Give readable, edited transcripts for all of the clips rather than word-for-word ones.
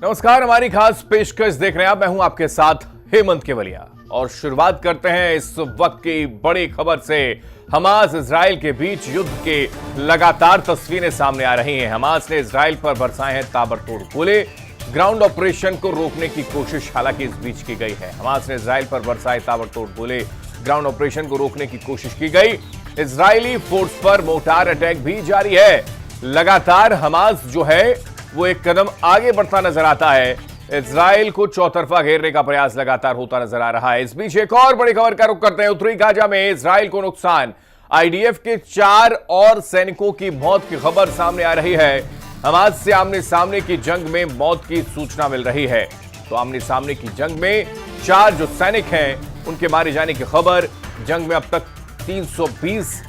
नमस्कार, हमारी खास पेशकश देख रहे हैं आप। मैं हूं आपके साथ हेमंत केवलिया और शुरुआत करते हैं इस वक्त की बड़ी खबर से। हमास इजराइल के बीच युद्ध के लगातार तस्वीरें सामने आ रही हैं। हमास ने इजराइल पर बरसाए हैं ताबड़तोड़ गोले। ग्राउंड ऑपरेशन को रोकने की कोशिश हालांकि इस बीच की गई है। हमास ने इजराइल पर बरसाए ताबड़तोड़ गोले, ग्राउंड ऑपरेशन को रोकने की कोशिश की गई। इजरायली फोर्स पर मोर्टार अटैक भी जारी है। लगातार हमास जो है वो एक कदम आगे बढ़ता नजर आता है। इजराइल को चौतरफा घेरने का प्रयास लगातार होता नजर आ रहा है। इस बीच एक और बड़ी खबर का रुख करते हैं। उत्तरी गाजा में इजराइल को नुकसान, आईडीएफ के 4 और सैनिकों की मौत की खबर सामने आ रही है। हमास से आमने सामने की जंग में मौत की सूचना मिल रही है। तो आमने सामने की जंग में 4 जो सैनिक हैं उनके मारे जाने की खबर। जंग में अब तक 320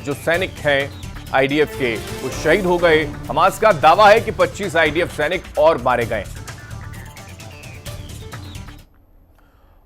जो सैनिक हैं आईडीएफ के वो शहीद हो गए। हमास का दावा है कि 25 आईडीएफ सैनिक और मारे गए।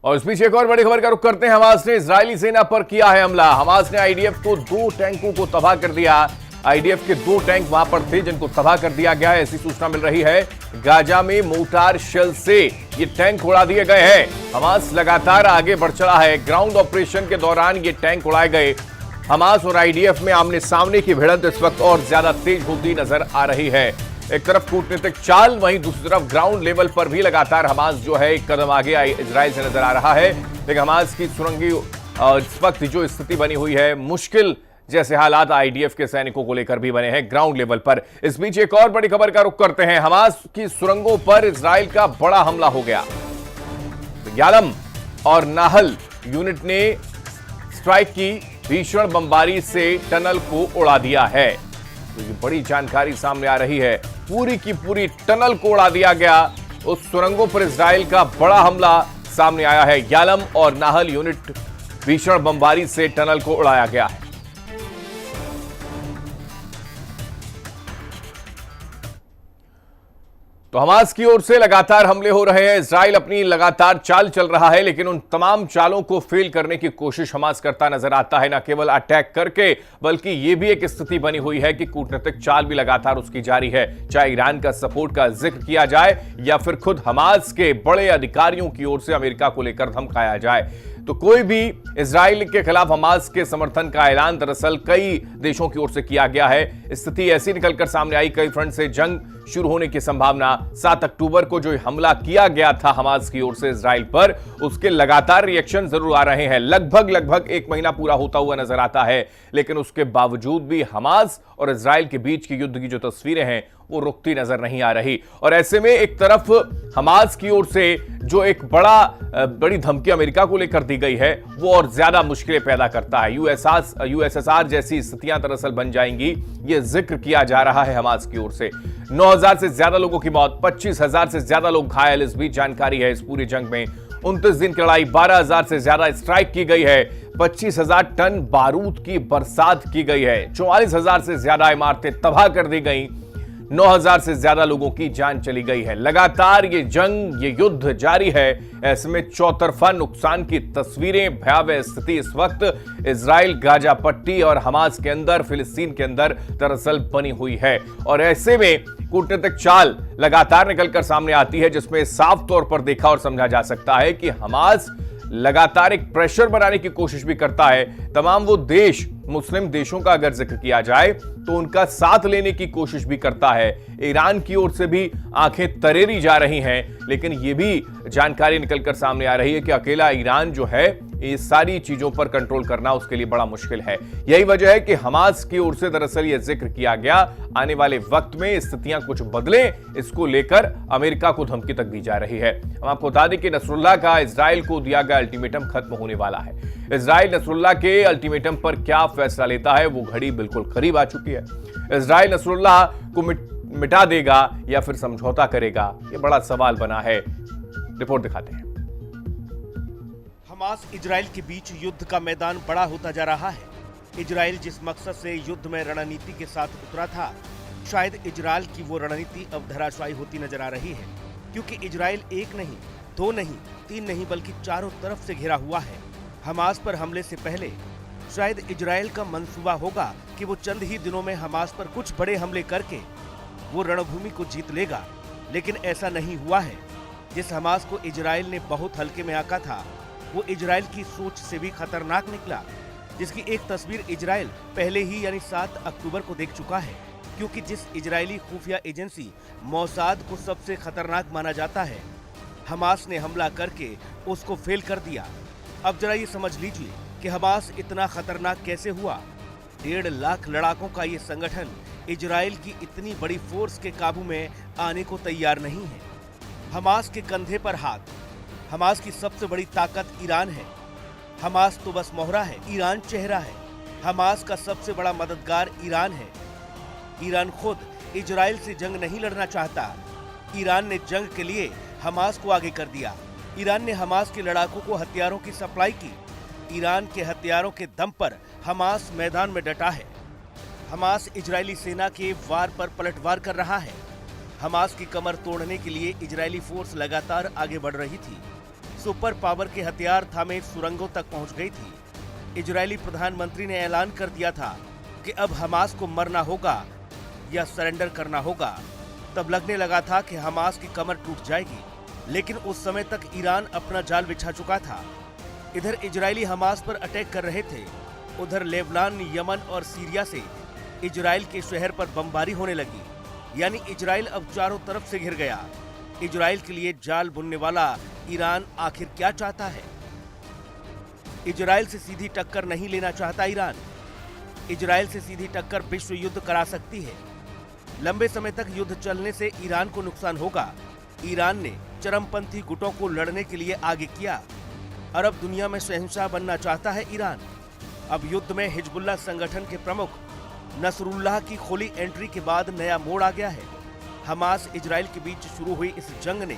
और इस बीच एक और बड़ी खबर का रुख करते हैं। हमास ने इजरायली सेना पर किया है हमला। हमास ने आईडीएफ को 2 टैंकों को तबाह कर दिया। आईडीएफ के 2 टैंक वहां पर थे जिनको तबाह कर दिया गया है, ऐसी सूचना मिल रही है। गाजा में मोर्टार शेल से ये टैंक उड़ा दिए गए हैं। हमास लगातार आगे बढ़ चला है। ग्राउंड ऑपरेशन के दौरान ये टैंक उड़ाए गए। हमास और आईडीएफ में आमने सामने की भिड़ंत इस वक्त और ज्यादा तेज होती नजर आ रही है। एक तरफ कूटनीतिक चाल, वहीं दूसरी तरफ ग्राउंड लेवल पर भी लगातार हमास जो है एक कदम आगे इजराइल से नजर आ रहा है। लेकिन हमास की सुरंगी इस वक्त जो स्थिति बनी हुई है, मुश्किल जैसे हालात आईडीएफ के सैनिकों को लेकर भी बने हैं ग्राउंड लेवल पर। इस बीच एक और बड़ी खबर का रुख करते हैं। हमास की सुरंगों पर इजराइल का बड़ा हमला हो गया। यालम और नाहल यूनिट ने स्ट्राइक की, भीषण बमबारी से टनल को उड़ा दिया है। तो ये बड़ी जानकारी सामने आ रही है। पूरी की पूरी टनल को उड़ा दिया गया। उस सुरंगों पर इजराइल का बड़ा हमला सामने आया है। यालम और नाहल यूनिट भीषण बमबारी से टनल को उड़ाया गया है। तो हमास की ओर से लगातार हमले हो रहे हैं। इजराइल अपनी लगातार चाल चल रहा है, लेकिन उन तमाम चालों को फेल करने की कोशिश हमास करता नजर आता है। न केवल अटैक करके, बल्कि यह भी एक स्थिति बनी हुई है कि कूटनीतिक चाल भी लगातार उसकी जारी है। चाहे ईरान का सपोर्ट का जिक्र किया जाए या फिर खुद हमास के बड़े अधिकारियों की ओर से अमेरिका को लेकर धमकाया जाए। तो कोई भी इजराइल के खिलाफ हमास के समर्थन का ऐलान दरअसल कई देशों की ओर से किया गया है। स्थिति ऐसी निकलकर सामने आई, कई फ्रंट से जंग शुरू होने की संभावना। 7 अक्टूबर को जो हमला किया गया था हमास की ओर से इजराइल पर, उसके लगातार रिएक्शन जरूर आ रहे हैं। लगभग 1 महीना पूरा होता हुआ नजर आता है, लेकिन उसके बावजूद भी हमास और इजराइल के बीच की युद्ध की जो तस्वीरें हैं वो रुकती नजर नहीं आ रही। और ऐसे में एक तरफ हमास की ओर से जो एक बड़ी धमकी अमेरिका को लेकर दी गई है, वो और ज्यादा मुश्किलें पैदा करता है। यूएसएसआर जैसी स्थितियां दरअसल बन जाएंगी, ये जिक्र किया जा रहा है हमास की ओर से। 9,000 से ज्यादा लोगों की मौत, 25,000 से ज्यादा लोग घायल इस बीच जानकारी है। इस पूरी जंग में 29 दिन की लड़ाई, 12,000 से ज्यादा स्ट्राइक की गई है, 25,000 टन बारूद की बरसात की गई है, 44,000 से ज्यादा इमारतें तबाह कर दी गई, 9,000 से ज्यादा लोगों की जान चली गई है। लगातार ये जंग, ये युद्ध जारी है। ऐसे में चौतरफा नुकसान की तस्वीरें, भयावह स्थिति इस वक्त इजराइल, गाजा पट्टी और हमास के अंदर, फिलिस्तीन के अंदर दरअसल बनी हुई है। और ऐसे में कूटनीतिक चाल लगातार निकलकर सामने आती है, जिसमें साफ तौर पर देखा और समझा जा सकता है कि हमास लगातार एक प्रेशर बनाने की कोशिश भी करता है। तमाम वो देश, मुस्लिम देशों का अगर जिक्र किया जाए तो उनका साथ लेने की कोशिश भी करता है। ईरान की ओर से भी आंखें तरेरी जा रही हैं, लेकिन यह भी जानकारी निकलकर सामने आ रही है कि अकेला ईरान जो है ये सारी चीजों पर कंट्रोल करना उसके लिए बड़ा मुश्किल है। यही वजह है कि हमास की ओर से दरअसल यह जिक्र किया गया, आने वाले वक्त में स्थितियां कुछ बदलें, इसको लेकर अमेरिका को धमकी तक दी जा रही है। हम आपको बता दें कि नसरुल्लाह का इजराइल को दिया गया अल्टीमेटम खत्म होने वाला है। इजराइल नसरुल्लाह के अल्टीमेटम पर क्या फैसला लेता है, वो घड़ी बिल्कुल करीब आ चुकी है। इजराइल नसरुल्लाह को मिटा देगा या फिर समझौता करेगा, यह बड़ा सवाल बना है। रिपोर्ट दिखाते हैं। हमास इजराइल के बीच युद्ध का मैदान बड़ा होता जा रहा है। इजराइल जिस मकसद से युद्ध में रणनीति के साथ उतरा था, शायद इजराइल की वो रणनीति अब धराशायी होती नजर आ रही है, क्योंकि इजराइल 1 नहीं, 2 नहीं, 3 नहीं, बल्कि चारों तरफ से घिरा हुआ है। हमास पर हमले से पहले शायद इजराइल का मंसूबा होगा कि वो चंद ही दिनों में हमास पर कुछ बड़े हमले करके वो रणभूमि को जीत लेगा। लेकिन ऐसा नहीं हुआ है। जिस हमास को इजराइल ने बहुत हल्के में आंका था, वो इजराइल की सोच से भी खतरनाक निकला, जिसकी एक तस्वीर इजराइल पहले ही यानी 7 अक्टूबर को देख चुका है। क्योंकि जिस इजरायली खुफिया एजेंसी मोसाद को सबसे खतरनाक माना जाता है, हमास ने हमला करके उसको फेल कर दिया। अब जरा ये समझ लीजिए कि हमास इतना खतरनाक कैसे हुआ। 1.5 लाख लड़ाकों का ये संगठन इजराइल की इतनी बड़ी फोर्स के काबू में आने को तैयार नहीं है। हमास के कंधे पर हाथ। हमास की सबसे बड़ी ताकत ईरान है। हमास तो बस मोहरा है, ईरान चेहरा है। हमास का सबसे बड़ा मददगार ईरान है। ईरान खुद इजराइल से जंग नहीं लड़ना चाहता। ईरान ने जंग के लिए हमास को आगे कर दिया। ईरान ने हमास के लड़ाकों को हथियारों की सप्लाई की। ईरान के हथियारों के दम पर हमास मैदान में डटा है। हमास इजरायली सेना के वार पर पलटवार कर रहा है। हमास की कमर तोड़ने के लिए इजरायली फोर्स लगातार आगे बढ़ रही थी। सुपर पावर के हथियार थामे सुरंगों तक पहुंच गई थी। इजरायली प्रधानमंत्री ने ऐलान कर दिया था कि अब हमास को मरना होगा या सरेंडर करना होगा। तब लगने लगा था कि हमास की कमर टूट जाएगी, लेकिन उस समय तक ईरान अपना जाल बिछा चुका था। इधर इजरायली हमास पर अटैक कर रहे थे, उधर लेबनान, यमन और सीरिया से इजराइल के शहर पर बमबारी होने लगी। यानी इजराइल अब चारों तरफ से घिर गया। इजराइल के लिए जाल बुनने वाला ईरान आखिर क्या चाहता है? इजराइल से सीधी टक्कर नहीं लेना चाहता ईरान। इजराइल से सीधी टक्कर विश्व युद्ध करा सकती है। लंबे समय तक युद्ध चलने से ईरान को नुकसान होगा। ईरान ने चरमपंथी गुटों को लड़ने के लिए आगे किया। अरब दुनिया में शहंशाह बनना चाहता है ईरान। अब युद्ध में हिजबुल्लाह संगठन के प्रमुख नसरुल्लाह की खुली एंट्री के बाद नया मोड़ आ गया है। हमास इजराइल के बीच शुरू हुई इस जंग ने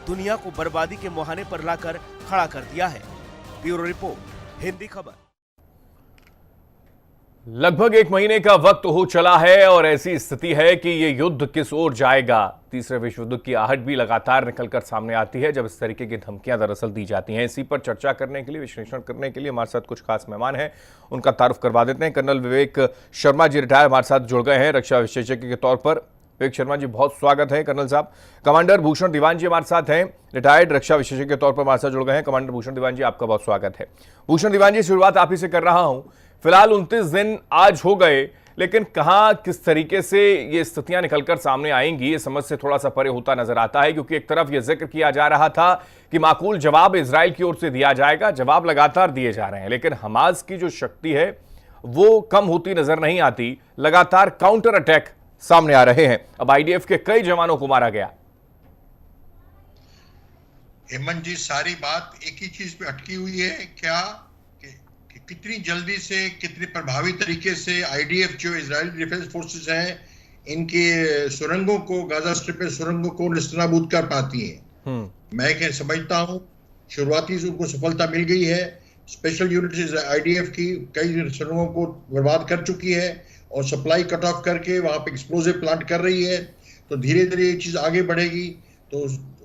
दुनिया को बर्बादी के मुहाने पर लाकर खड़ा कर दिया है। ब्यूरो रिपोर्ट, हिंदी खबर। लगभग 1 महीने का वक्त हो चला है और ऐसी स्थिति है कि ये युद्ध किस ओर जाएगा। तीसरे विश्व युद्ध की आहट भी लगातार निकलकर सामने आती है जब इस तरीके की धमकियां दरअसल दी जाती हैं। इसी पर चर्चा करने के लिए, विश्लेषण करने के लिए हमारे साथ कुछ खास मेहमान हैं, उनका तारुफ करवा देते हैं। कर्नल विवेक शर्मा जी रिटायर हमारे साथ जुड़ गए हैं रक्षा विशेषज्ञ के तौर पर। विवेक शर्मा जी, बहुत स्वागत है कर्नल साहब। कमांडर भूषण दीवान जी हमारे साथ हैं, रिटायर्ड रक्षा विशेषज्ञ के तौर पर हमारे साथ जुड़ गए हैं। कमांडर भूषण दीवान जी, आपका बहुत स्वागत है। भूषण दीवान जी, शुरुआत आप ही से कर रहा हूं। फिलहाल 29 दिन आज हो गए, लेकिन कहां किस तरीके से ये स्थितियां निकलकर सामने आएंगी, ये समझ से थोड़ा सा परे होता नजर आता है। क्योंकि एक तरफ ये जिक्र किया जा रहा था कि माकूल जवाब इजराइल की ओर से दिया जाएगा, जवाब लगातार दिए जा रहे हैं, लेकिन हमास की जो शक्ति है वो कम होती नजर नहीं आती। लगातार काउंटर अटैक सामने आ रहे हैं। अब आईडीएफ के कई जवानों को मारा गया। हेमंत जी, सारी बात एक ही चीज पे अटकी हुई है क्या कि कितनी जल्दी से, कितने प्रभावी तरीके से आईडीएफ जो इजरायली डिफेंस फोर्सेस हैं, इनके सुरंगों को, गाजा स्ट्रिप पे सुरंगों को निस्तनाबूद कर पाती हैं। मैं क्या समझता हूं, शुरुआती से उनको सफलता मिल गई है। स्पेशल यूनिट्स आईडीएफ की कई सुरंगों को बर्बाद कर चुकी है और सप्लाई कट ऑफ करके वहां पे एक्सप्लोजिव प्लांट कर रही है। तो धीरे धीरे ये चीज आगे बढ़ेगी, तो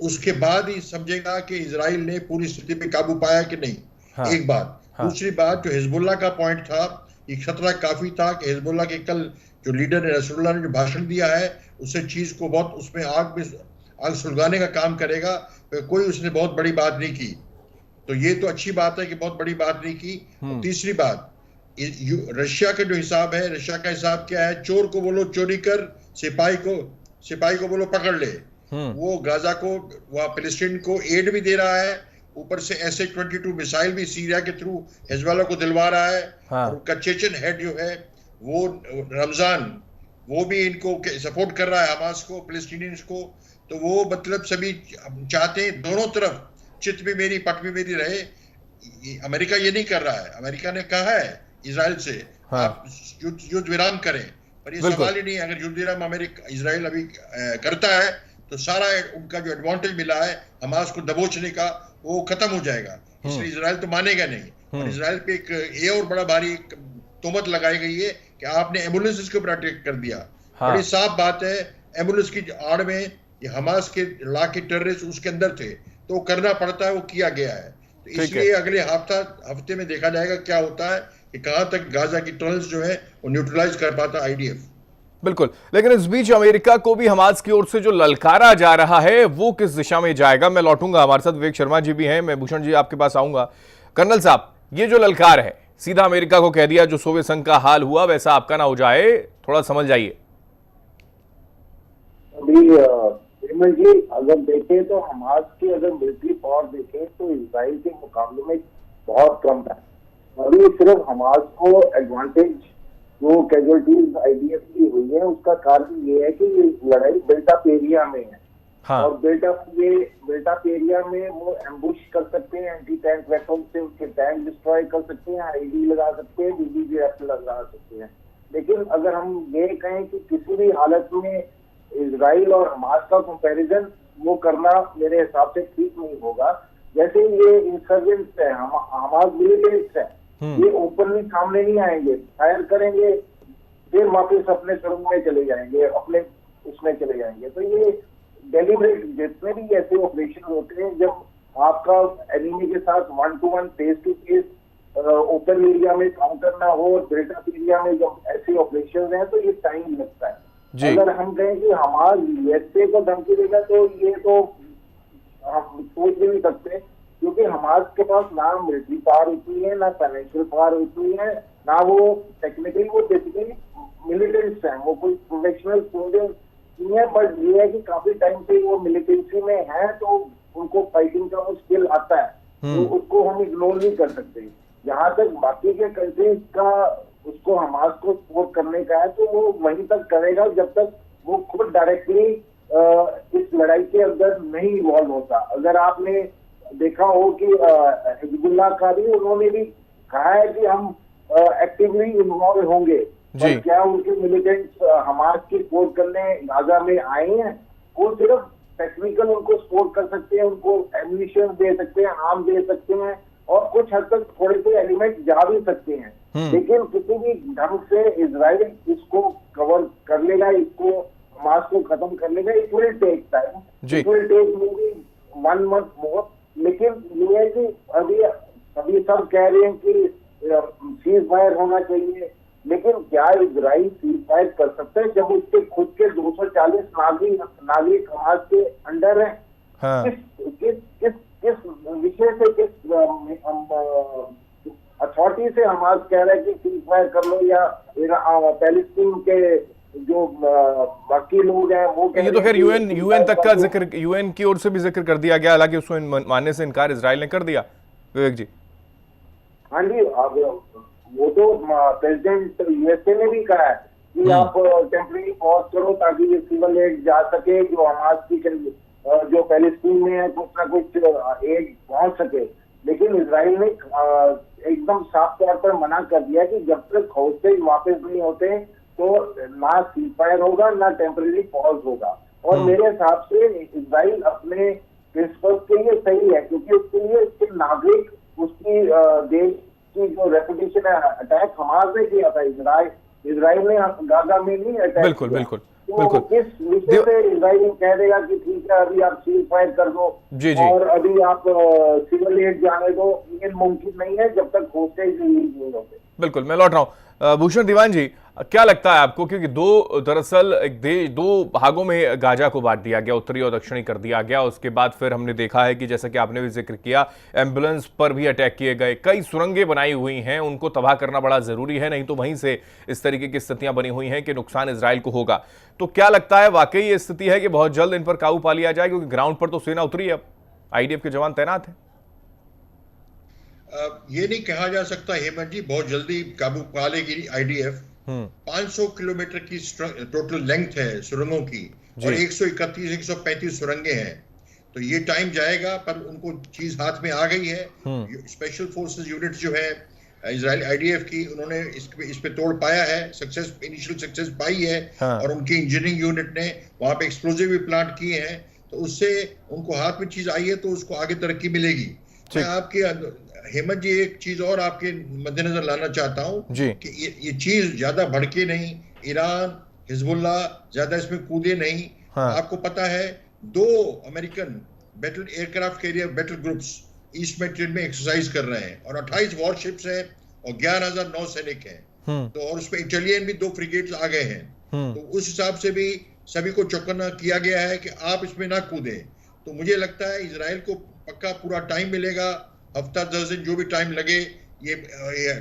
उसके बाद ही समझेगा कि इजराइल ने पूरी स्थिति पे काबू पाया कि नहीं। हाँ, एक बात। हाँ, दूसरी बात, जो हिजबुल्लाह का पॉइंट था, ये खतरा काफी था कि हिजबुल्लाह के कल जो लीडर नसरुल्लाह ने जो भाषण दिया है, उससे चीज को बहुत, उसमें आग सुलगाने का काम करेगा। कोई उसने बहुत बड़ी बात नहीं की, तो ये तो अच्छी बात है कि बहुत बड़ी बात नहीं की। तीसरी बात, रशिया का जो हिसाब है, रशिया का हिसाब क्या है? चोर को बोलो चोरी कर, सिपाही को बोलो पकड़ ले। वो गाजा को, वहां फिलिस्तीन को एड भी दे रहा है, ऊपर से SA-22 मिसाइल भी सीरिया के थ्रू हिजबुल्लाह को दिलवा रहा है। हाँ। और उनका चेचन हेड जो है वो रमजान, वो भी इनको सपोर्ट कर रहा है, हमास को, फिलिस्तीनियंस को। तो वो मतलब सभी चाहते हैं दोनों तरफ चित भी मेरी पट भी मेरी रहे। अमेरिका ये नहीं कर रहा है। अमेरिका ने कहा है इजराइल से, हाँ, आप युद्ध विराम करें, पर ये सवाल ही नहीं। अगर युद्ध विराम इजराइल अभी करता है तो सारा उनका जो एडवांटेज मिला है हमास को दबोचने का, वो खत्म हो जाएगा। इसलिए इजराइल तो मानेगा नहीं। और इजराइल पे एक ये और बड़ा भारी तोहमत लगाई गई है कि आपने एम्बुलेंसेस के ऊपर अटैक कर दिया। हाँ। बड़ी साफ बात है, एम्बुलेंस की आड़ में ये हमास के इलाके टेररिस्ट उसके अंदर थे, तो करना पड़ता है, वो किया गया है। तो इसलिए अगले हफ्ते में देखा जाएगा क्या होता है कि कहां तक गाजा की टनल्स जो है वो न्यूट्रलाइज कर पाता आईडीएफ। बिल्कुल, लेकिन इस बीच अमेरिका को भी हमास की ओर से जो ललकारा जा रहा है वो किस दिशा में जाएगा? मैं लौटूंगा, हमारे साथ विवेक शर्मा जी भी हैं, मैं भूषण जी आपके पास आऊंगा। कर्नल साहब, ये जो ललकार है, सीधा अमेरिका को कह दिया जो सोवियत संघ का हाल हुआ वैसा आपका ना हो जाए, थोड़ा समझ जाइए। अभी जी अगर देखें तो हमास की अगर मिलिट्री पावर देखें तो इजराइल के मुकाबले में बहुत कम है। अभी सिर्फ हमास को एडवांटेज जो कैजुअलिटीज आईडीएफ की हुई है उसका कारण ये है कि ये लड़ाई बिल्ट अप एरिया में है। हाँ। और बिल्ट अप एरिया में वो एम्बुश कर सकते हैं, एंटी टैंक वेपन से उसके टैंक डिस्ट्रॉय कर सकते हैं, आईडी लगा सकते हैं, बीबीजीएफ लगा सकते हैं। लेकिन अगर हम ये कहें कि किसी भी हालत में इजराइल और हमास का कंपैरिजन वो करना मेरे हिसाब से ठीक नहीं होगा। जैसे ये इंसर्जेंट्स है, हमास मिलिटेंट्स है, ये ओपनली सामने नहीं आएंगे, फायर करेंगे, फिर वापिस अपने सुरंग में चले जाएंगे, अपने उसमें चले जाएंगे। तो ये डेलिब्रेट जितने भी ऐसे ऑपरेशन होते हैं जब आपका एनिमी के साथ 1-to-1 face to face open area में काउंटर ना हो और बिल्ट अप एरिया में जब ऐसे ऑपरेशन हैं तो ये टाइम लगता है। अगर हम कहें कि हमारे यूएसए को धमकी देगा तो ये तो हम सोच भी नहीं सकते, क्योंकि हमारे के पास ना मिलिट्री पावर होती है, ना फाइनेंशियल पावर होती है, ना वो टेक्निकली वो बेसिकली मिलिटेंट्स हैं, वो कोई प्रोफेशनल सोल्जर नहीं है। बट ये है कि काफी टाइम से वो मिलिटेंसी में है तो उनको फाइटिंग का वो स्किल आता है, तो उसको हम इग्नोर नहीं कर सकते। जहां तक बाकी के कंट्रीज का उसको हमास को सपोर्ट करने का है तो वो वहीं तक करेगा जब तक वो खुद डायरेक्टली इस लड़ाई के अंदर नहीं इन्वॉल्व होता। अगर आपने देखा हो कि हिजबुल्लाह का भी उन्होंने भी कहा है कि हम एक्टिवली इन्वॉल्व होंगे, और क्या उनके मिलिटेंट्स हमास की सपोर्ट करने गाजा में आए हैं? वो सिर्फ टेक्निकल उनको सपोर्ट कर सकते हैं, उनको एम्यूनिशन दे सकते हैं, आर्म दे सकते हैं और कुछ हद तक थोड़े से एलिमेंट जा भी सकते हैं। लेकिन किसी भी ढंग से इजराइल इसको कवर कर लेगा, इसको हमास को खत्म कर लेगा। It will take time, it will take maybe 1 month more. लेकिन ये है कि अभी सब कह रहे हैं कि सीज फायर होना चाहिए, लेकिन क्या इजराइल सीज फायर कर सकता है जब उसके खुद के 240 नागरिक हमास के अंडर है? हाँ। किस विषय से, किस अथॉरिटी से हमास कह रहा है कि सीज फायर कर लो, या पैलेस्टीन के जो बाकी लोग हैं वो ये तो खैर यूएन तक का जिक्र, यूएन की ओर से भी जिक्र कर दिया गया, हालांकि उसको मानने से इनकार इजराइल ने कर दिया। विवेक जी। हाँ जी, अब वो तो प्रेसिडेंट यूएसए ने भी कहा है कि आप टेम्परेरी पॉज करो ताकि ये सिविल एड जा सके, जो हमास की जो पैलेस्टीन में है कुछ ना कुछ एड पहुंच सके। लेकिन इजराइल ने एकदम साफ तौर पर मना कर दिया कि जब तक हॉस्टेज वापस नहीं होते तो ना सीज फायर होगा ना टेम्परेरी पॉज होगा। और मेरे हिसाब से इजराइल अपने प्रिंसिपल्स के लिए सही है, क्योंकि उसके लिए उसके नागरिक, उसकी देश की जो रेपुटेशन है, अटैक हमास ने किया था, इजराइल ने गाजा में नहीं अटैक। बिल्कुल बिल्कुल बिल्कुल। किस विषय से इजराइल कह देगा कि ठीक है अभी आप सीज फायर कर दो और अभी आप सिविल एड जाने दो? ये मुमकिन नहीं है जब तक हॉस्टेज नहीं होते। बिल्कुल, मैं लौट रहा हूं। भूषण दीवान जी, क्या लगता है आपको, क्योंकि दरअसल दो भागों में गाजा को बांट दिया गया, उत्तरी और दक्षिणी कर दिया गया। उसके बाद फिर हमने देखा है कि जैसा कि आपने भी जिक्र किया, एम्बुलेंस पर भी अटैक किए गए, कई सुरंगें बनाई हुई हैं, उनको तबाह करना बड़ा जरूरी है, नहीं तो वहीं से इस तरीके की स्थितियां बनी हुई हैं कि नुकसान इजराइल को होगा। तो क्या लगता है, वाकई ये स्थिति है कि बहुत जल्द इन पर काबू पा लिया जाए, क्योंकि ग्राउंड पर तो सेना उतरी है, अब आईडीएफ के जवान तैनात हैं? ये नहीं कहा जा सकता हेमंत जी बहुत जल्दी काबू पा लेगी आईडीएफ। 500 किलोमीटर की टोटल लेंथ है सुरंगों की और 131-135 सुरंगें हैं, तो ये टाइम जाएगा, पर उनको चीज हाथ में आ गई है। स्पेशल फोर्सेस यूनिट जो है इजराइल आईडीएफ की, उन्होंने इस पे तोड़ पाया है, इनिशियल सक्सेस पाई है। और उनकी इंजीनियरिंग यूनिट ने वहां पे एक्सप्लोजिव भी प्लांट किए हैं, तो उससे उनको हाथ में चीज आई है तो उसको आगे तरक्की मिलेगी। मैं आपके हेमंत जी एक चीज और आपके मद्देनजर लाना चाहता हूं कि ये चीज ज्यादा भड़के नहीं, ईरान हिजबुल्ला ज्यादा इसमें कूदे नहीं। आपको पता है 2 American battle aircraft carrier battle groups east Mediterranean में एक्सरसाइज कर रहे हैं और 28 वॉरशिप्स हैं और 11,000 नौसैनिक हैं। तो और उसमें इटालियन भी 2 फ्रिगेट्स आ गए हैं। तो उस हिसाब से भी सभी को चौकन्ना किया गया है कि आप इसमें ना कूदें। तो मुझे लगता है इजराइल को पक्का पूरा टाइम मिलेगा, हफ्ता 10 दिन जो भी टाइम लगे ये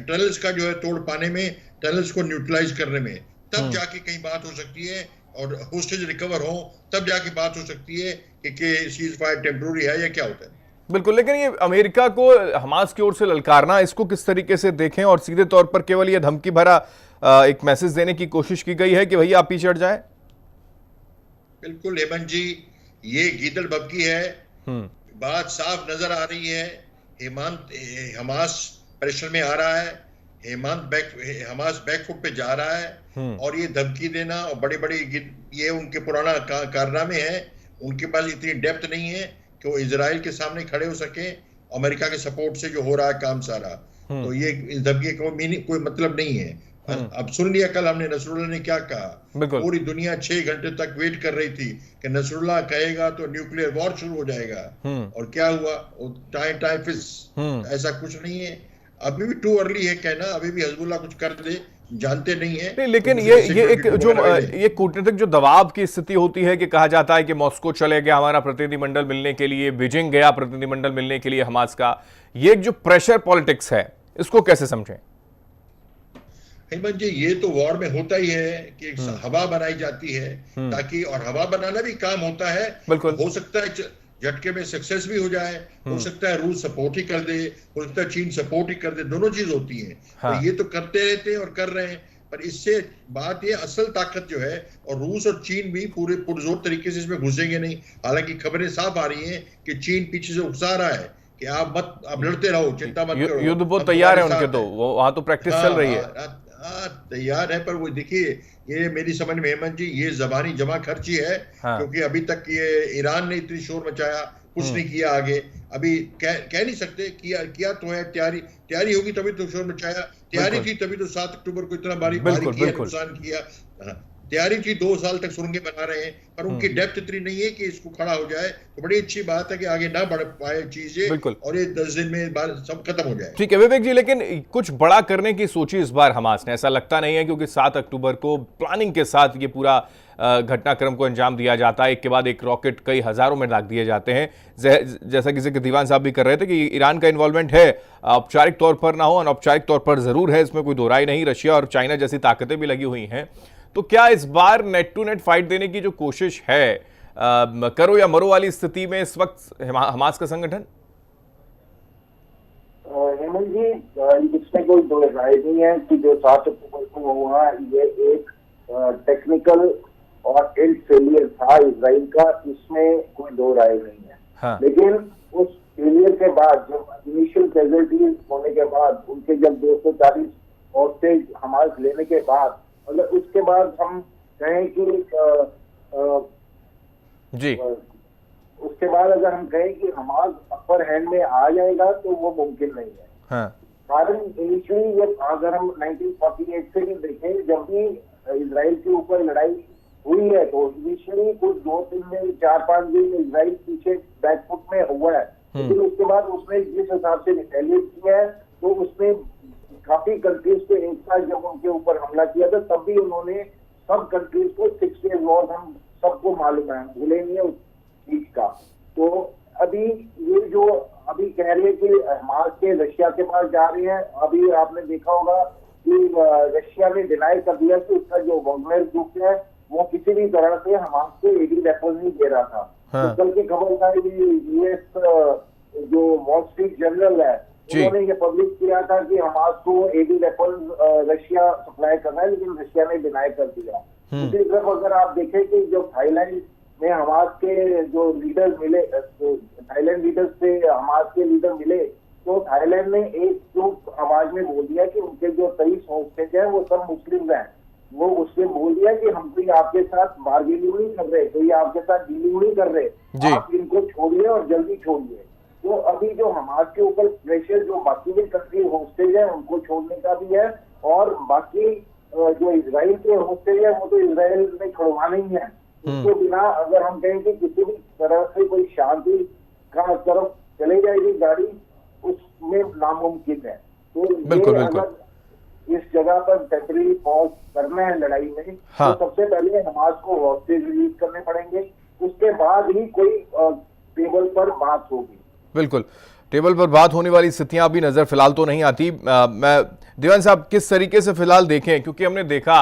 टनल्स का जो है तोड़ पाने में, टनल्स को न्यूट्रलाइज करने में, तब जाके कहीं बात हो सकती है और होस्टेज रिकवर हो, तब जाके बात हो सकती है कि सीज फायर टेम्पररी है या क्या होता है। बिल्कुल, लेकिन ये अमेरिका को हमास की ओर से ललकारना, इसको किस तरीके से देखें? और सीधे तौर पर केवल ये धमकी भरा एक मैसेज देने की कोशिश की गई है कि भैया आप पीछे हट जाएं? बिल्कुल हेमंत जी, ये गीदड़ बबकी है, बात साफ नजर आ रही है। हमास प्रेशर में आ रहा है, हमास बैकफुट पे जा रहा है, और ये धमकी देना और बड़े बड़े ये उनके पुराना कारनामे हैं। उनके पास इतनी डेप्थ नहीं है कि वो इजराइल के सामने खड़े हो सके, अमेरिका के सपोर्ट से जो हो रहा है काम सारा। तो ये इस धमकी का कोई मतलब नहीं है। अब सुन लिया कल हमने नसरुल्लाह ने क्या कहा, पूरी दुनिया 6 घंटे तक वेट कर रही थी कि नसरुल्लाह कहेगा तो न्यूक्लियर वॉर शुरू हो जाएगा, और क्या हुआ? टाइम फिक्स, ऐसा कुछ नहीं है। अभी भी टू अर्ली है कहना, अभी भी हिजबुल्लाह कुछ कर दे, जानते नहीं है। नहीं, लेकिन ये एक जो ये कूटनीतिक जो दबाव की स्थिति होती है कि कहा जाता है कि मॉस्को चले गया हमारा प्रतिनिधिमंडल मिलने के लिए, बीजिंग गया प्रतिनिधिमंडल मिलने के लिए हमास का, ये जो प्रेशर पॉलिटिक्स है, इसको कैसे समझें? हेमंत जी, ये तो वॉर में होता ही है कि हवा बनाई जाती है ताकि, और हवा बनाना भी काम होता है। हो सकता है झटके में सक्सेस भी हो जाए, हो सकता है रूस सपोर्ट ही कर दे, हो सकता है चीन सपोर्ट ही कर दे, दोनों चीज होती है। तो ये तो करते रहते हैं और कर रहे हैं, पर इससे बात ये असल ताकत जो है, और रूस और चीन भी पूरे पुरजोर तरीके से इसमें घुसेंगे नहीं। हालांकि खबरें साफ आ रही हैं कि चीन पीछे से उकसा रहा है कि आप लड़ते रहो, चिंता मत करो, युद्ध बहुत तैयार है उनके, तो वो वहां तो प्रैक्टिस चल रही है। तैयार है, पर वो देखिए, ये मेरी समझ में हेमंत जी ये जबानी जमा खर्ची है। क्योंकि अभी तक ये ईरान ने इतनी शोर मचाया, कुछ नहीं किया आगे। अभी कह नहीं सकते, किया तो है, तैयारी होगी तभी तो शोर मचाया, तैयारी थी तभी तो 7 अक्टूबर को इतना भारी नुकसान किया। तैयारी थी, 2 साल तक सुरंगें बना रहे हैं, पर उनकी डेप्थ इतनी नहीं है कि इसको खड़ा हो जाए। तो बड़ी अच्छी बात है कि आगे ना बढ़ पाए चीजें, और ये 10 दिन में सब खत्म हो जाए। ठीक है विवेक जी, लेकिन कुछ बड़ा करने की सोची इस बार हमास ने, ऐसा लगता नहीं है, क्योंकि 7 अक्टूबर को प्लानिंग के साथ ये पूरा घटनाक्रम को अंजाम दिया जाता है। एक के बाद एक रॉकेट कई हजारों में दाग दिए जाते हैं। जैसा किसी के दीवान साहब भी कर रहे थे कि ईरान का इन्वॉल्वमेंट है, औपचारिक तौर पर ना हो, अनौपचारिक तौर पर जरूर है, इसमें कोई दो राय नहीं। रशिया और चाइना जैसी ताकतें भी लगी हुई हैं। तो क्या इस बार नेट टू नेट फाइट देने की जो कोशिश है, करो या मरो वाली स्थिति में इस वक्त हमास का संगठन? हेमंत जी, इसमें कोई दो राय नहीं है कि जो 7 अक्टूबर को हुआ ये एक टेक्निकल और एंड फेलियर था इजराइल का, इसमें कोई दो राय नहीं है। लेकिन उस फेलियर के बाद, जब इनिशियल कैजुअल्टीज होने के बाद, उनके जब 240 हॉस्टेज हमास लेने के बाद, अगर उसके बाद हम कहें कि उसके बाद अगर हम कहें कि हमास अपर हैंड में आ जाएगा, तो वो मुमकिन नहीं है। कारण इनिशियली अगर हम 1948 से भी देखें, जब भी इजराइल के ऊपर लड़ाई हुई है, तो इनिशियली कुछ 2-3 दिन, 4-5 दिन इजराइल पीछे बैकफुट में हुआ है। लेकिन उसके बाद उसने जिस हिसाब से रिटेलिएट किया है, तो उसने काफी कंट्रीज को एक साथ जब उनके ऊपर हमला किया था, तब भी उन्होंने सब कंट्रीज को 6 डेज वॉर, हम सबको मालूम है, भूले नहीं है उस चीज का। तो अभी ये जो अभी कह रही है कि हमास के रशिया के पास जा रही है, अभी आपने देखा होगा कि रशिया ने डिनाई कर दिया कि उसका जो वाग्नर ग्रुप है वो किसी भी तरह से हमास को एडी वेपन नहीं दे रहा था। तो कल की खबर था कि यूएस जो वॉल स्ट्रीट जर्नल है, उन्होंने ये पब्लिश किया था कि हमास को एडी वेपन रशिया सप्लाई कर रहा है, लेकिन रशिया ने डिनाई कर दिया। दूसरी तरफ अगर आप देखें कि जब थाईलैंड में हमास के जो लीडर मिले, थाईलैंड लीडर से हमास के लीडर मिले, तो थाईलैंड ने एक चुप आवाज में बोल दिया कि उनके जो 23 हॉस्टेज हैं वो सब मुस्लिम हैं। वो उसने बोल दिया कि हम कोई आपके साथ बार्गेनिंग नहीं कर रहे, कोई आपके साथ डीलिंग नहीं कर रहे, आप इनको छोड़िए और जल्दी छोड़िए। तो अभी जो हमास के ऊपर प्रेशर जो बाकी भी कंट्री हॉस्टेज है उनको छोड़ने का भी है, और बाकी जो इजराइल के हॉस्टेज है वो तो इजराइल ने छुड़वाना ही है। उसके बिना अगर हम कहें कि किसी भी तरह से कोई शांति का तरफ चले जाएगी गाड़ी, उसमें नामुमकिन है। तो बिल्कुल, बिल्कुल। इस जगह पर टेम्परेरी पॉज करना है लड़ाई में, हाँ। तो सबसे पहले हमास को हॉस्टेज रिलीज करने पड़ेंगे, उसके बाद ही कोई टेबल पर बात होगी। बिल्कुल, टेबल पर बात होने वाली स्थितियां अभी नजर फिलहाल तो नहीं आती। मैं दीवान साहब किस तरीके से फिलहाल देखें, क्योंकि हमने देखा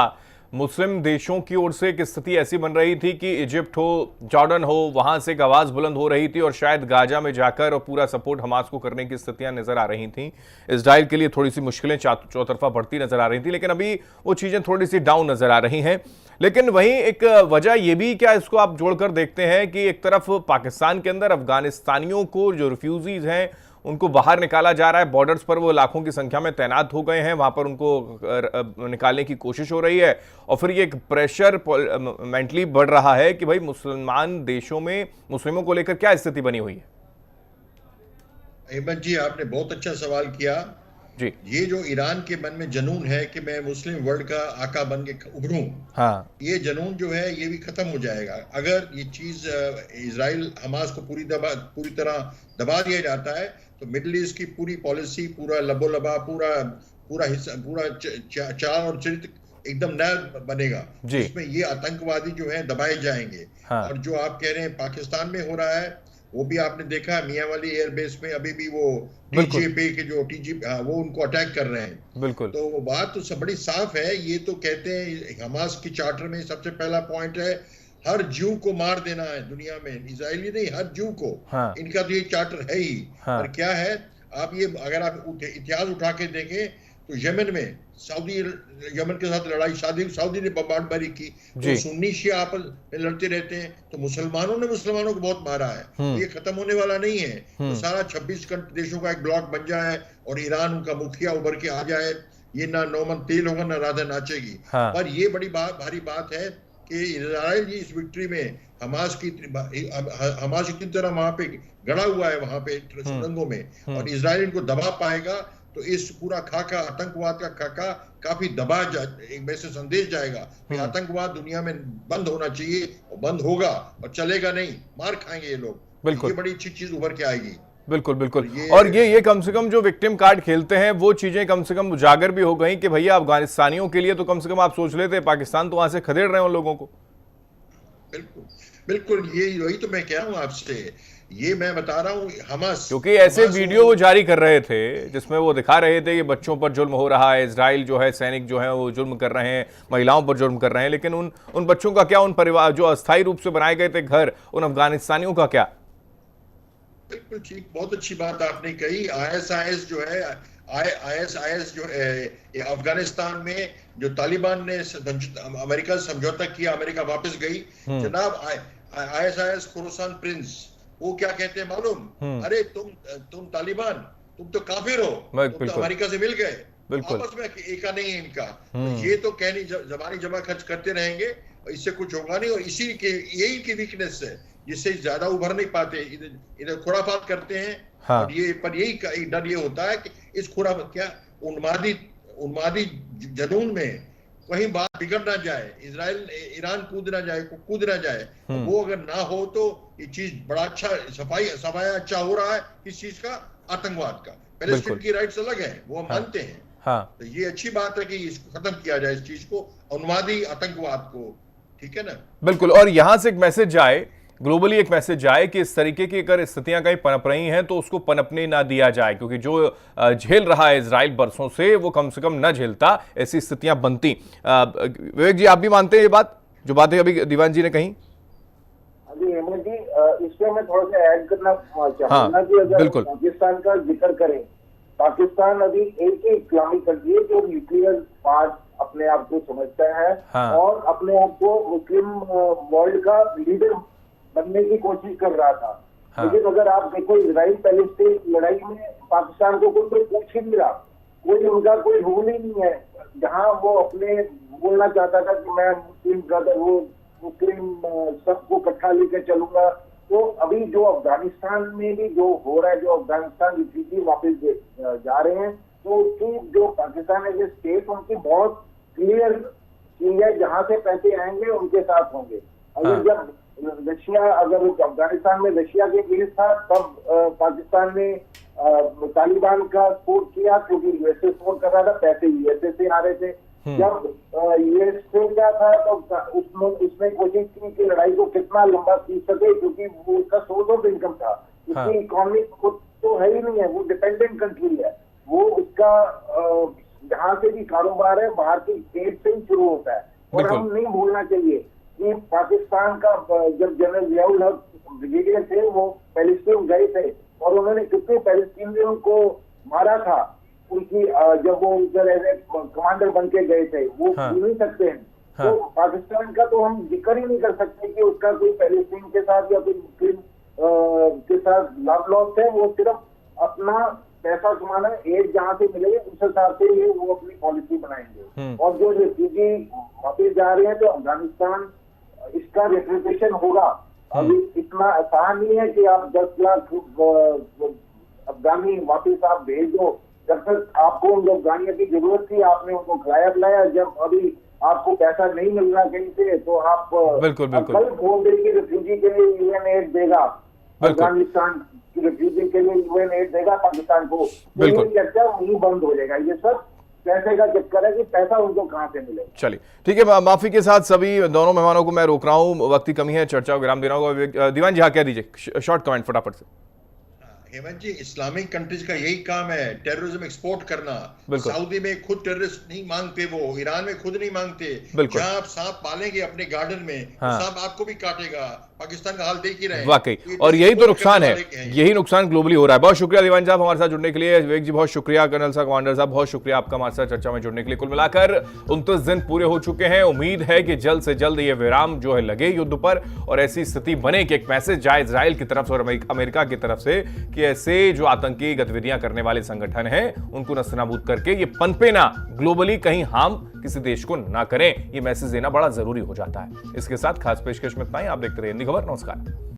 मुस्लिम देशों की ओर से एक स्थिति ऐसी बन रही थी कि इजिप्ट हो, जॉर्डन हो, वहां से एक आवाज बुलंद हो रही थी और शायद गाजा में जाकर और पूरा सपोर्ट हमास को करने की स्थितियां नजर आ रही थी। इजराइल के लिए थोड़ी सी मुश्किलें चौतरफा बढ़ती नजर आ रही थी, लेकिन अभी वो चीजें थोड़ी सी डाउन नजर आ रही हैं। लेकिन वहीं एक वजह यह भी, क्या इसको आप जोड़कर देखते हैं कि एक तरफ पाकिस्तान के अंदर अफगानिस्तानियों को, जो रिफ्यूजीज हैं, उनको बाहर निकाला जा रहा है, बॉर्डर्स पर वो लाखों की संख्या में तैनात हो गए हैं, वहां पर उनको निकालने की कोशिश हो रही है, और फिर ये एक प्रेशर मेंटली बढ़ रहा है कि भाई मुसलमान देशों में मुस्लिमों को लेकर क्या स्थिति बनी हुई है। अहमद जी, आपने बहुत अच्छा सवाल किया जी। ये जो ईरान के मन में जनून है कि मैं मुस्लिम वर्ल्ड का आका बन के उभरूं, हाँ, ये जनून जो है ये भी खत्म हो जाएगा अगर ये चीज इजराइल हमास को पूरी तरह दबा दिया जाता है। तो मिडिल ईस्ट की पूरी पॉलिसी, पूरा लबोलबा, पूरा हिस्सा, पूरा चाल और चरित्र एकदम नया बनेगा, जिसमें ये आतंकवादी जो है दबाए जाएंगे। हाँ। और जो आप कह रहे हैं पाकिस्तान में हो रहा है, वो भी आपने देखा मियांवाली एयरबेस में अभी भी वो टीजेपी के जो वो उनको अटैक कर रहे हैं। बिल्कुल। तो वो बात तो सब बड़ी साफ है। ये तो कहते हैं हमास की चार्टर में सबसे पहला पॉइंट है हर जू को मार देना है दुनिया में, इजरायली नहीं, हर जू को। हाँ। इनका तो ये चार्टर है ही। हाँ। और क्या है, आप ये अगर आप इतिहास उठा के देखें तो यमन में यमन के साथ लड़ाई सऊदी ने बमबार्डबारी की, तो सुन्नी शिया आपस में लड़ते रहते हैं, तो मुसलमानों ने मुसलमानों को बहुत मारा है। ये खत्म होने वाला नहीं है। तो सारा 26 देशों का एक ब्लॉक बन जाए और ईरान उनका मुखिया उभर के आ जाए, ये ना नौमन तेल होगा ना राधा नाचेगी। पर ये बड़ी भारी बात है कि इजराइल जी इस विक्ट्री में हमास की तरह वहां पे गड़ा हुआ है, वहां पे सुरंगों में, और इजराइल इनको दबा पाएगा तो इस पूरा खाका, आतंकवाद का खाका काफी दबा एक मैसेज संदेश जाएगा कि आतंकवाद दुनिया में बंद होना चाहिए, और बंद होगा और चलेगा नहीं, मार खाएंगे ये लोग। बिल्कुल, ये बड़ी अच्छी चीज उभर के आएगी। बिल्कुल बिल्कुल। और ये कम से कम जो विक्टिम कार्ड खेलते हैं वो चीजें कम से कम उजागर भी हो गई कि भैया अफगानिस्तानियों के लिए तो कम से कम आप सोच लेते, पाकिस्तान तो वहां से खदेड़ रहे हैं उन लोगों को। बिल्कुल बिल्कुल, यही तो मैं कह रहा हूं आपसे, ये मैं बता रहा हूँ हमास, क्योंकि ऐसे वीडियो वो जारी कर रहे थे जिसमें वो दिखा रहे थे कि बच्चों पर जुल्म हो रहा है, इजराइल जो है, सैनिक जो है वो जुल्म कर रहे हैं, महिलाओं पर जुल्म कर रहे हैं, लेकिन उन बच्चों का क्या, उन परिवार जो अस्थायी रूप से बनाए गए थे घर, उन अफगानिस्तानियों का क्या। बिल्कुल ठीक, बहुत अच्छी बात आपने कही। आईएसआईएस जो है, आईएसआईएस जो है अफगानिस्तान में जो तालिबान ने अमेरिका से समझौता किया, अमेरिका वापस गई। जनाब आईएसआईएस खुरासान प्रिंस वो क्या कहते हैं मालूम? अरे तुम तालिबान, तुम तो काफिर हो, तुम तो अमेरिका से मिल गए। आपस में एका नहीं है इनका। तो ये तो कहनी जबानी जमा खर्च करते रहेंगे, इससे कुछ होगा नहीं। और यही की वीकनेस है जिससे ज्यादा उभर नहीं पाते, इधर खुराफात करते हैं। हाँ। पर यही डर ये होता है कि इस खुराफात क्या उन्मादी जनून में कहीं बात बिगड़ ना जाए, ईरान कूद ना जाए। वो अगर ना हो तो ये चीज बड़ा अच्छा सफाया अच्छा हो रहा है। किस चीज का? आतंकवाद का। पैलेस्टीन की राइट्स अलग है, वो हम मानते हैं। हाँ। तो ये अच्छी बात है कि इसको खत्म किया जाए, इस चीज को, उन्मादी आतंकवाद को। ठीक है ना? बिल्कुल। और यहां से एक मैसेज जाए, ग्लोबली एक मैसेज जाए कि इस तरीके की अगर स्थितियां कहीं पनप रही हैं तो उसको पनपने ना दिया जाए, क्योंकि जो झेल रहा है इजराइल बरसों से वो कम से कम न झेलता, ऐसी स्थितियां बनती। विवेक जी, आप भी मानते हैं ये बात, जो बातें अभी दीवान जी ने कही? जी हेमंत जी, इसमें मैं थोड़ा सा ऐड करना चाहूंगा कि अगर पाकिस्तान का जिक्र करें, पाकिस्तान अभी एक ही इस्लामिक कंट्री है जो न्यूक्लियर पार्ट अपने आप को समझता है। हाँ। और अपने आप को मुस्लिम वर्ल्ड का लीडर बनने की कोशिश कर रहा था। हाँ। लेकिन अगर आप देखो, इजराइल पैलेस्टीन लड़ाई में पाकिस्तान को कोई पूछ ही नहीं रहा, कोई उनका कोई रूल ही नहीं है। जहां वो अपने बोलना चाहता था कि मैं मुस्लिम ब्रदर, वो मुस्लिम सबको इकट्ठा लेकर चलूंगा। तो अभी जो अफगानिस्तान में भी जो हो रहा है, जो अफगानिस्तान रिफ्यूजी वापस जा रहे हैं, तो उसकी जो पाकिस्तान है स्टेट, उनकी बहुत क्लियर चीज है, जहां से पैसे आएंगे उनके साथ होंगे। अगर जब रशिया, अगर अफगानिस्तान में रशिया के केस था, तब पाकिस्तान ने तालिबान का सपोर्ट किया क्योंकि यूएसए सपोर्ट कर रहा था, पैसे यूएसए से आ रहे थे। जब यूएसए क्या था तो उसने कोशिश की कि लड़ाई को कितना लंबा खींच सके, क्योंकि वो उसका सोर्स ऑफ इनकम था। उसकी इकोनॉमी खुद तो है ही नहीं है, वो डिपेंडेंट कंट्री है। वो उसका जहाँ से भी कारोबार है बाहर की स्टेट से ही शुरू होता है। और हम नहीं भूलना चाहिए कि पाकिस्तान का जब जनरल जियाउल हक ब्रिगेडियर थे वो पैलेस्टीन गए थे और उन्होंने कितने पैलेस्टीनियों को मारा था उनकी जब वो उधर एज ए कमांडर बन के गए थे, वो भूल नहीं सकते हैं। तो पाकिस्तान का तो हम जिक्र ही नहीं कर सकते कि उसका कोई पैलेस्टीन के साथ या कोई मुस्लिम के साथ लव लॉस है। वो सिर्फ अपना पैसा कमाना, एड जहाँ से मिले उस हिसाब से ही वो अपनी पॉलिसी बनाएंगे। और जो रेफ्यूजी वापिस जा रहे हैं तो अफगानिस्तान इसका रेपुटेशन होगा। अभी इतना आसान नहीं है कि आप 10 लाख अफगानी वापिस आप भेज दो। जब तक आपको उन अफगानियों की जरूरत थी आपने उनको खिलाया पिलाया, जब अभी आपको पैसा नहीं मिल रहा कहीं से तो आप बिल्कुल कल बोल देंगे रेफ्यूजी के लिए यूएन एड देगा, अफगानिस्तान की रेफ्यूजी के लिए यूएन एड देगा पाकिस्तान को, तो ये चर्चा वहीं बंद हो जाएगा। ये सब पैसे का चक्कर है कि पैसा उनको कहां से मिले। चलिए ठीक है, माफी के साथ सभी दोनों मेहमानों को मैं रोक रहा हूं, वक्त की कमी है, चर्चा को विराम देना होगा। दीवान जी हाँ कह दीजिए, शॉर्ट कमेंट फटाफट से। हेमंत जी, इस्लामिक कंट्रीज का यही काम है, टेररिज्म एक्सपोर्ट करना। सऊदी में खुद टेररिस्ट नहीं मांगते, वो ईरान में खुद नहीं मांगते। जहां आप सांप पालेंगे अपने गार्डन में, सांप आपको भी काटेगा। पाकिस्तान का हाल देख ही रहे हैं वाकई, और यही तो नुकसान है, यही नुकसान ग्लोबली हो रहा है। बहुत शुक्रिया दीवान साहब हमारे साथ जुड़ने के लिए। विवेक जी बहुत शुक्रिया, कर्नल साहब, कमांडर साहब बहुत शुक्रिया आपका हमारे साथ चर्चा में जुड़ने के लिए। कुल मिलाकर 29 दिन पूरे हो चुके हैं। उम्मीद है कि जल्द से जल्द ये विराम जो है लगे युद्ध पर और ऐसी स्थिति बने कि एक मैसेज जाए इजराइल की तरफ से और अमेरिका की तरफ से कि ऐसे जो आतंकी गतिविधियां करने वाले संगठन हैं उनको नस्तानाबूद करके ये पनपे ना ग्लोबली कहीं हार्म किसी देश को ना करें। ये मैसेज देना बड़ा जरूरी हो जाता है। इसके साथ खास पेशकश में इतना ही। आप देखते रहिए हिंदी खबर। नमस्कार।